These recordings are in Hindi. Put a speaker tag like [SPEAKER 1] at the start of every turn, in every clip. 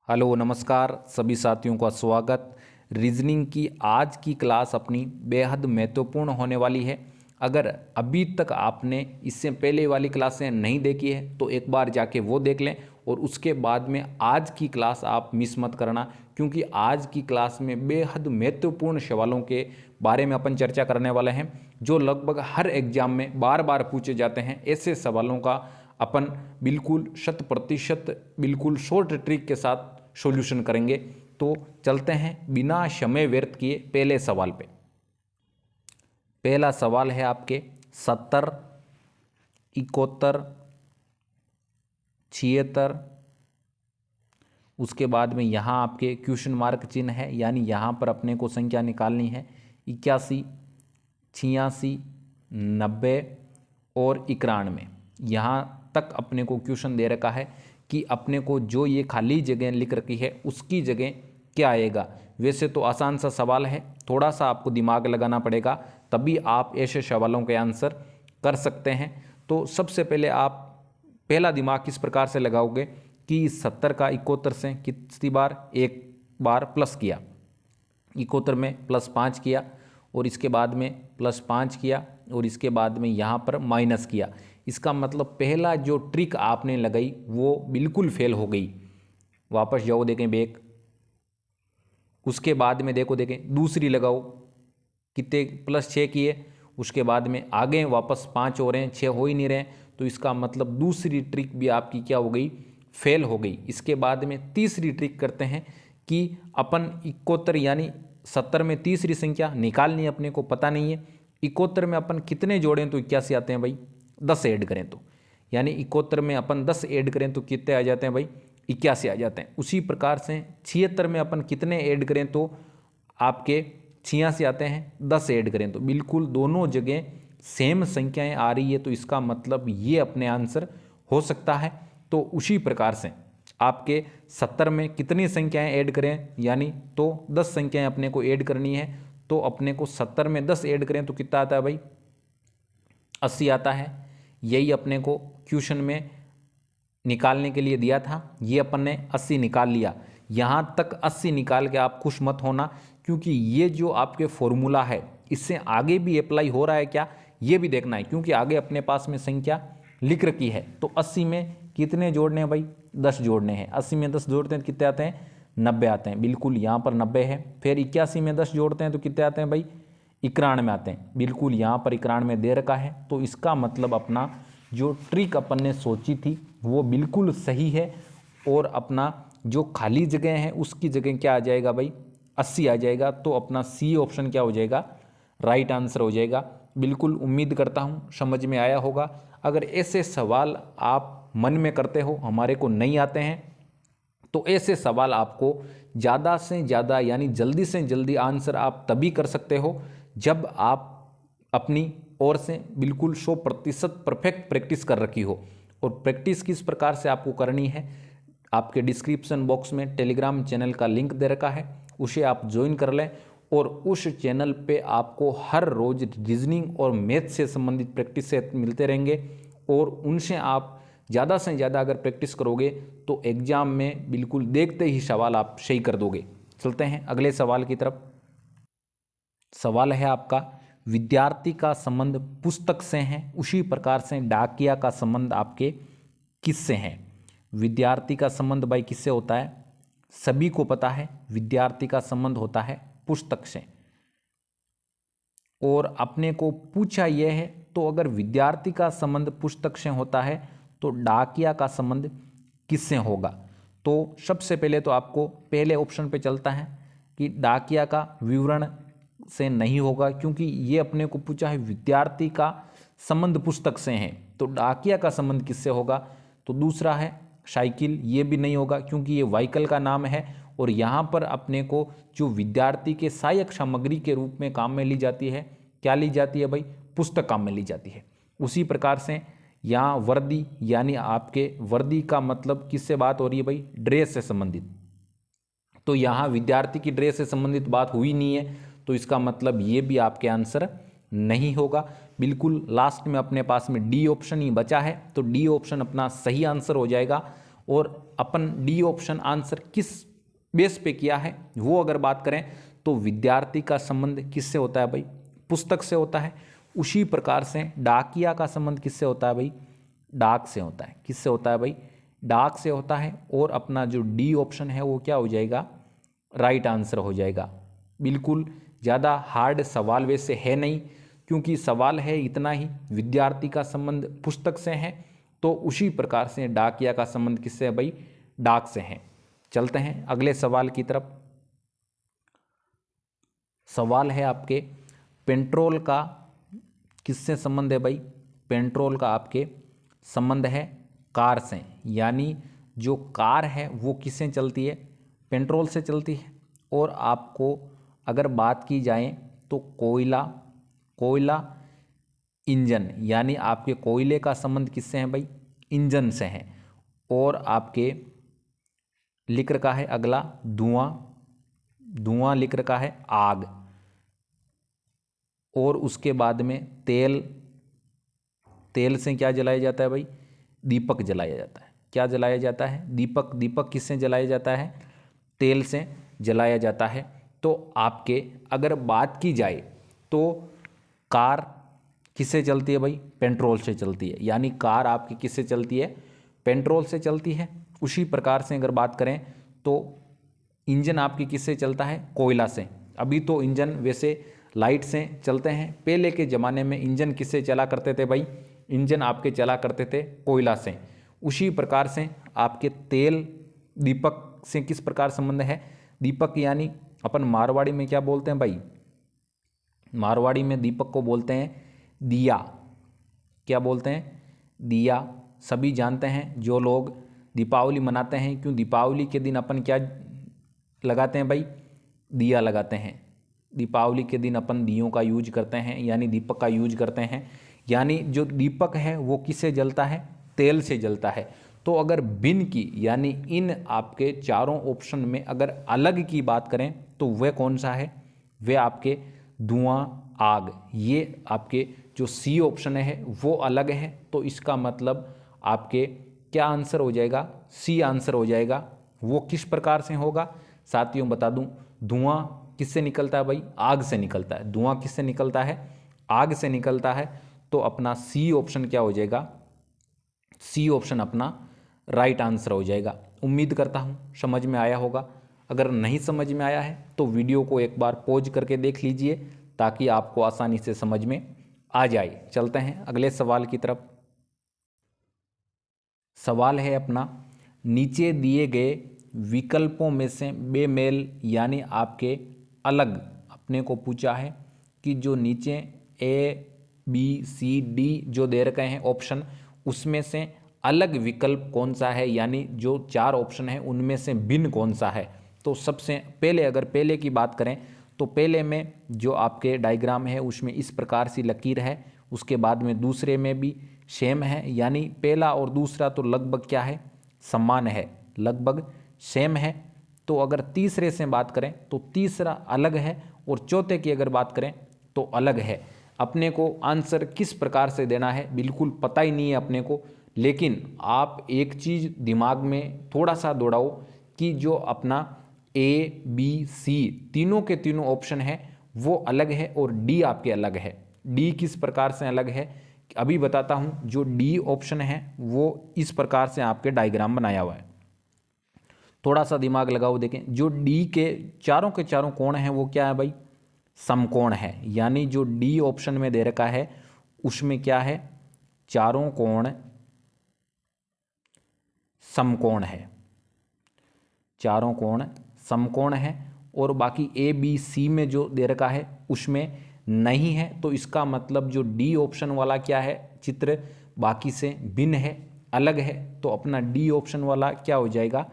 [SPEAKER 1] हेलो नमस्कार सभी साथियों का स्वागत। रीजनिंग की आज की क्लास अपनी बेहद महत्वपूर्ण होने वाली है। अगर अभी तक आपने इससे पहले वाली क्लासें नहीं देखी है तो एक बार जाके वो देख लें और उसके बाद में आज की क्लास आप मिस मत करना, क्योंकि आज की क्लास में बेहद महत्वपूर्ण सवालों के बारे में अपन चर्चा करने वाले हैं जो लगभग हर एग्जाम में बार बार पूछे जाते हैं। ऐसे सवालों का अपन बिल्कुल 100% बिल्कुल शॉर्ट ट्रिक के साथ सॉल्यूशन करेंगे। तो चलते हैं बिना समय व्यर्थ किए पहले सवाल पे। पहला सवाल है आपके 70, 71, 76। उसके बाद में यहाँ आपके क्वेश्चन मार्क चिन्ह है, यानी यहाँ पर अपने को संख्या निकालनी है 81, 86, 90 और 91। यहाँ तक अपने को क्वेश्चन दे रखा है कि अपने को जो ये खाली जगह लिख रखी है उसकी जगह क्या आएगा। वैसे तो आसान सा सवाल है, थोड़ा सा आपको दिमाग लगाना पड़ेगा तभी आप ऐसे सवालों के आंसर कर सकते हैं। तो सबसे पहले आप पहला दिमाग किस प्रकार से लगाओगे कि 70 का 71 से कितनी बार, एक बार प्लस किया, 71 में +5 किया और इसके बाद में +5 किया और इसके बाद में यहाँ पर माइनस किया। इसका मतलब पहला जो ट्रिक आपने लगाई वो बिल्कुल फेल हो गई। वापस जाओ, देखें बैक। उसके बाद में देखें दूसरी लगाओ, कितने +6 किए, उसके बाद में आगे वापस 5 हो रहे हैं, 6 हो ही नहीं रहे, तो इसका मतलब दूसरी ट्रिक भी आपकी क्या हो गई, फेल हो गई। इसके बाद में तीसरी ट्रिक करते हैं कि अपन 71 यानी 70 में तीसरी संख्या निकालनी है, अपने को पता नहीं है 71 में अपन कितने जोड़ें तो 81 आते हैं भाई, 10 ऐड करें तो, यानी 71 में अपन 10 ऐड करें तो कितने आ जाते हैं भाई, 81 आ जाते हैं। उसी प्रकार से 76 में अपन कितने ऐड करें तो आपके 86 आते हैं, 10 ऐड करें तो बिल्कुल दोनों जगह सेम संख्याएं आ रही है, तो इसका मतलब ये अपने आंसर हो सकता है। तो उसी प्रकार से आपके 70 में कितनी संख्याएं ऐड करें, यानी तो 10 संख्याएं अपने को ऐड करनी है, तो अपने को 70 में 10 ऐड करें तो कितना आता है भाई, 80 आता है। यही अपने को क्वेश्चन में निकालने के लिए दिया था, ये अपन ने 80 निकाल लिया। यहाँ तक 80 निकाल के आप खुश मत होना, क्योंकि ये जो आपके फॉर्मूला है इससे आगे भी अप्लाई हो रहा है क्या, ये भी देखना है, क्योंकि आगे अपने पास में संख्या लिख रखी है। तो 80 में कितने जोड़ने हैं भाई, 10 जोड़ने हैं। 80 में 10 जोड़ते हैं तो कितने आते हैं, 90 आते हैं, बिल्कुल यहाँ पर 90 है। फिर 81 में 10 जोड़ते हैं तो कितने आते हैं भाई, 91 आते हैं, बिल्कुल यहाँ पर 91 दे रखा है। तो इसका मतलब अपना जो ट्रिक अपन ने सोची थी वो बिल्कुल सही है, और अपना जो खाली जगह है उसकी जगह क्या आ जाएगा भाई, 80 आ जाएगा। तो अपना सी ऑप्शन क्या हो जाएगा, राइट आंसर हो जाएगा। बिल्कुल उम्मीद करता हूँ समझ में आया होगा। अगर ऐसे सवाल आप मन में करते हो, हमारे को नहीं आते हैं, तो ऐसे सवाल आपको ज़्यादा से ज़्यादा यानी जल्दी से जल्दी आंसर आप तभी कर सकते हो जब आप अपनी ओर से बिल्कुल 100% परफेक्ट प्रैक्टिस कर रखी हो। और प्रैक्टिस किस प्रकार से आपको करनी है, आपके डिस्क्रिप्शन बॉक्स में टेलीग्राम चैनल का लिंक दे रखा है, उसे आप ज्वाइन कर लें। और उस चैनल पे आपको हर रोज़ रीजनिंग और मैथ से संबंधित प्रैक्टिस से मिलते रहेंगे, और उनसे आप ज़्यादा से ज़्यादा अगर प्रैक्टिस करोगे तो एग्ज़ाम में बिल्कुल देखते ही सवाल आप सही कर दोगे। चलते हैं अगले सवाल की तरफ। सवाल है आपका, विद्यार्थी का संबंध पुस्तक से है, उसी प्रकार से डाकिया का संबंध आपके किससे है। विद्यार्थी का संबंध भाई किससे होता है, सभी को पता है, विद्यार्थी का संबंध होता है पुस्तक से। और अपने को पूछा यह है, तो अगर विद्यार्थी का संबंध पुस्तक से होता है तो डाकिया का संबंध किससे होगा। तो सबसे पहले तो आपको पहले ऑप्शन पे चलता है कि डाकिया का विवरण से नहीं होगा, क्योंकि ये अपने को पूछा है विद्यार्थी का संबंध पुस्तक से है, तो डाकिया का संबंध किससे होगा। तो दूसरा है साइकिल, ये भी नहीं होगा क्योंकि ये व्हीकल का नाम है, और यहाँ पर अपने को जो विद्यार्थी के सहायक सामग्री के रूप में काम में ली जाती है, क्या ली जाती है भाई, पुस्तक काम में ली जाती है। उसी प्रकार से यहाँ वर्दी, यानी आपके वर्दी का मतलब किससे बात हो रही है भाई, ड्रेस से संबंधित, तो यहाँ विद्यार्थी की ड्रेस से संबंधित बात हुई नहीं है, तो इसका मतलब ये भी आपके आंसर नहीं होगा। बिल्कुल लास्ट में अपने पास में डी ऑप्शन ही बचा है, तो डी ऑप्शन अपना सही आंसर हो जाएगा। और अपन डी ऑप्शन आंसर किस बेस पे किया है वो अगर बात करें तो विद्यार्थी का संबंध किससे होता है भाई, पुस्तक से होता है। उसी प्रकार से डाकिया का संबंध किससे होता है भाई, डाक से होता है। किससे होता है भाई, डाक से होता है। और अपना जो डी ऑप्शन है वो क्या हो जाएगा, राइट आंसर हो जाएगा। बिल्कुल ज़्यादा हार्ड सवाल वैसे है नहीं, क्योंकि सवाल है इतना ही, विद्यार्थी का संबंध पुस्तक से है, तो उसी प्रकार से डाकिया का संबंध किससे है भाई, डाक से है। चलते हैं अगले सवाल की तरफ। सवाल है आपके पेट्रोल का किससे संबंध है भाई, पेट्रोल का आपके संबंध है कार से, यानी जो कार है वो किससे चलती है, पेट्रोल से चलती है। और आपको अगर बात की जाए तो कोयला इंजन, यानी आपके कोयले का संबंध किससे है भाई, इंजन से है। और आपके लिख रखा है अगला धुआं लिख रखा है आग। और उसके बाद में तेल से क्या जलाया जाता है भाई, दीपक जलाया जाता है। क्या जलाया जाता है, दीपक किससे जलाया जाता है, तेल से जलाया जाता है। तो आपके अगर बात की जाए तो कार किससे चलती है भाई, पेट्रोल से चलती है, यानी कार आपकी किससे चलती है, पेट्रोल से चलती है। उसी प्रकार से अगर बात करें तो इंजन आपकी किससे चलता है, कोयला से। अभी तो इंजन वैसे लाइट से चलते हैं, पहले के ज़माने में इंजन किससे चला करते थे भाई, इंजन आपके चला करते थे कोयला से। उसी प्रकार से आपके तेल दीपक से किस प्रकार संबंध है, दीपक यानी अपन मारवाड़ी में क्या बोलते हैं भाई, मारवाड़ी में दीपक को बोलते हैं दिया। क्या बोलते हैं, दिया। सभी जानते हैं जो लोग दीपावली मनाते हैं, क्यों दीपावली के दिन अपन क्या लगाते हैं भाई, दिया लगाते हैं। दीपावली के दिन अपन दियों का यूज करते हैं, यानी दीपक का यूज करते हैं। यानी जो दीपक है वो किससे जलता है, तेल से जलता है। तो अगर बिन की यानी इन आपके चारों ऑप्शन में अगर अलग की बात करें तो वह कौन सा है, वह आपके धुआं आग, ये आपके जो सी ऑप्शन है वो अलग है। तो इसका मतलब आपके क्या आंसर हो जाएगा, सी आंसर हो जाएगा। वो किस प्रकार से होगा साथियों बता दूं, धुआं किससे निकलता है भाई, आग से निकलता है। धुआं किससे निकलता है, आग से निकलता है। तो अपना सी ऑप्शन क्या हो जाएगा, सी ऑप्शन अपना राइट आंसर हो जाएगा। उम्मीद करता हूँ समझ में आया होगा। अगर नहीं समझ में आया है तो वीडियो को एक बार पॉज करके देख लीजिए ताकि आपको आसानी से समझ में आ जाए। चलते हैं अगले सवाल की तरफ। सवाल है अपना, नीचे दिए गए विकल्पों में से बेमेल यानी आपके अलग, अपने को पूछा है कि जो नीचे ए बी सी डी जो दे रखे हैं ऑप्शन, उसमें से अलग विकल्प कौन सा है, यानी जो चार ऑप्शन है उनमें से भिन्न कौन सा है। तो सबसे पहले अगर पहले की बात करें तो पहले में जो आपके डायग्राम है उसमें इस प्रकार सी लकीर है, उसके बाद में दूसरे में भी सेम है, यानी पहला और दूसरा तो लगभग क्या है, समान है, लगभग सेम है। तो अगर तीसरे से बात करें तो तीसरा अलग है, और चौथे की अगर बात करें तो अलग है। अपने को आंसर किस प्रकार से देना है बिल्कुल पता ही नहीं है अपने को, लेकिन आप एक चीज़ दिमाग में थोड़ा सा दौड़ाओ कि जो अपना ए बी सी तीनों के तीनों ऑप्शन है वो अलग है और डी आपके अलग है। डी किस प्रकार से अलग है अभी बताता हूँ। जो डी ऑप्शन है वो इस प्रकार से आपके डायग्राम बनाया हुआ है, थोड़ा सा दिमाग लगाओ देखें। जो डी के चारों कोण हैं वो क्या है भाई, समकोण है। यानी जो डी ऑप्शन में दे रखा है उसमें क्या है, चारों कोण समकोण है, चारों कोण समकोण है। और बाकी ए बी सी में जो दे रखा है उसमें नहीं है। तो इसका मतलब जो डी ऑप्शन वाला क्या है, चित्र बाकी से भिन्न है, अलग है। तो अपना डी ऑप्शन वाला क्या हो जाएगा,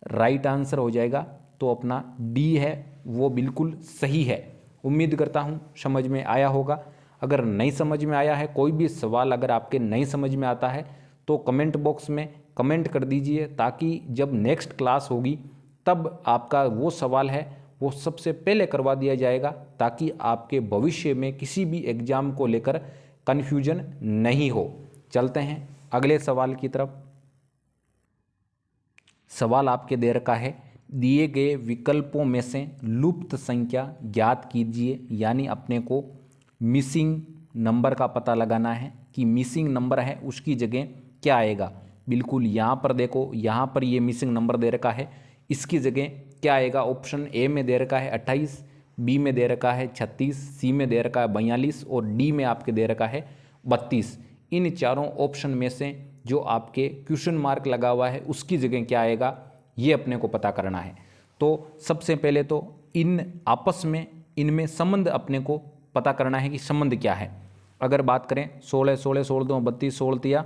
[SPEAKER 1] राइट आंसर हो जाएगा। तो अपना डी है वो बिल्कुल सही है। उम्मीद करता हूँ समझ में आया होगा। अगर नहीं समझ में आया है, कोई भी सवाल अगर आपके नहीं समझ में आता है तो कमेंट बॉक्स में कमेंट कर दीजिए, ताकि जब नेक्स्ट क्लास होगी तब आपका वो सवाल है वो सबसे पहले करवा दिया जाएगा, ताकि आपके भविष्य में किसी भी एग्जाम को लेकर कन्फ्यूजन नहीं हो। चलते हैं अगले सवाल की तरफ। सवाल आपके दे रखा है, दिए गए विकल्पों में से लुप्त संख्या ज्ञात कीजिए, यानी अपने को मिसिंग नंबर का पता लगाना है कि मिसिंग नंबर है उसकी जगह क्या आएगा। बिल्कुल यहाँ पर देखो, यहाँ पर ये मिसिंग नंबर दे रखा है, इसकी जगह क्या आएगा। ऑप्शन ए में दे रखा है 28, बी में दे रखा है 36, सी में दे रखा है 42 और डी में आपके दे रखा है 32। इन चारों ऑप्शन में से जो आपके क्वेश्चन मार्क लगा हुआ है उसकी जगह क्या आएगा, ये अपने को पता करना है। तो सबसे पहले तो इन आपस में इनमें संबंध अपने को पता करना है कि संबंध क्या है। अगर बात करें 16 16 16 2 32 16 तिया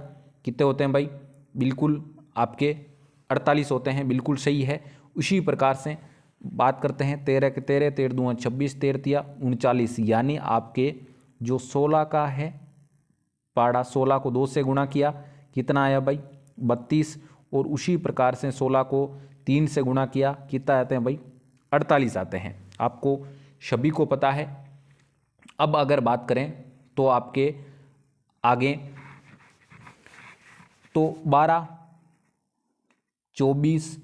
[SPEAKER 1] कितने होते हैं भाई, बिल्कुल आपके 48 होते हैं, बिल्कुल सही है। उसी प्रकार से बात करते हैं 13 के 13 13 दूँ 26 13 तिया 39, यानी आपके जो 16 का है पाड़ा, 16 को 2 से गुणा किया कितना आया भाई 32, और उसी प्रकार से 16 को 3 से गुणा किया कितना आते हैं भाई 48 आते हैं। आपको सभी को पता है। अब अगर बात करें तो आपके आगे तो 12 24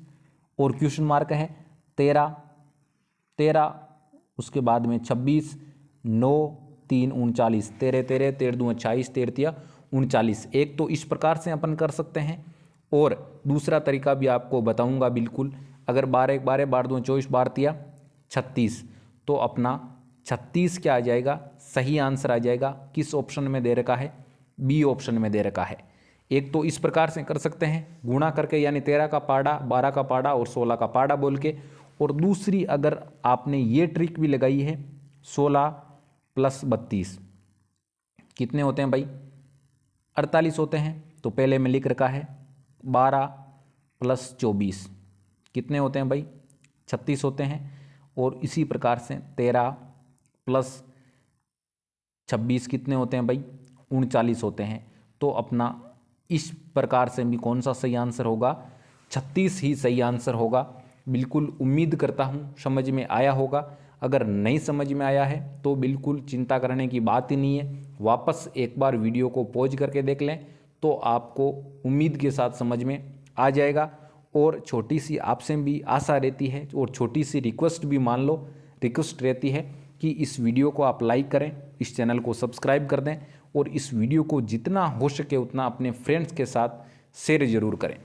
[SPEAKER 1] और क्वेश्चन मार्क है 13 13, उसके बाद में 26 9 3 39 13 13 13 दूँ 28 13 तिया 39। एक तो इस प्रकार से अपन कर सकते हैं, और दूसरा तरीका भी आपको बताऊंगा बिल्कुल। अगर 12 1 12 12 दूँ 24 12 तिया 36, तो अपना 36 क्या आ जाएगा, सही आंसर आ जाएगा। किस ऑप्शन में दे रखा है, बी ऑप्शन में दे रखा है। एक तो इस प्रकार से कर सकते हैं गुणा करके, यानी 13 का पाड़ा 12 का पाड़ा और 16 का पाड़ा बोल के। और दूसरी अगर आपने ये ट्रिक भी लगाई है 16 प्लस 32 कितने होते हैं भाई 48 होते हैं, तो पहले में लिख रखा है 12 प्लस 24 कितने होते हैं भाई 36 होते हैं। और इसी प्रकार से 13 प्लस 26 कितने होते हैं भाई 39 होते हैं। तो अपना इस प्रकार से भी कौन सा सही आंसर होगा, 36 ही सही आंसर होगा। बिल्कुल उम्मीद करता हूँ समझ में आया होगा। अगर नहीं समझ में आया है तो बिल्कुल चिंता करने की बात ही नहीं है, वापस एक बार वीडियो को पॉज करके देख लें तो आपको उम्मीद के साथ समझ में आ जाएगा। और छोटी सी आपसे भी आशा रहती है और छोटी सी रिक्वेस्ट भी मान लो, रिक्वेस्ट रहती है कि इस वीडियो को आप लाइक करें, इस चैनल को सब्सक्राइब कर दें और इस वीडियो को जितना हो सके उतना अपने फ्रेंड्स के साथ शेयर ज़रूर करें।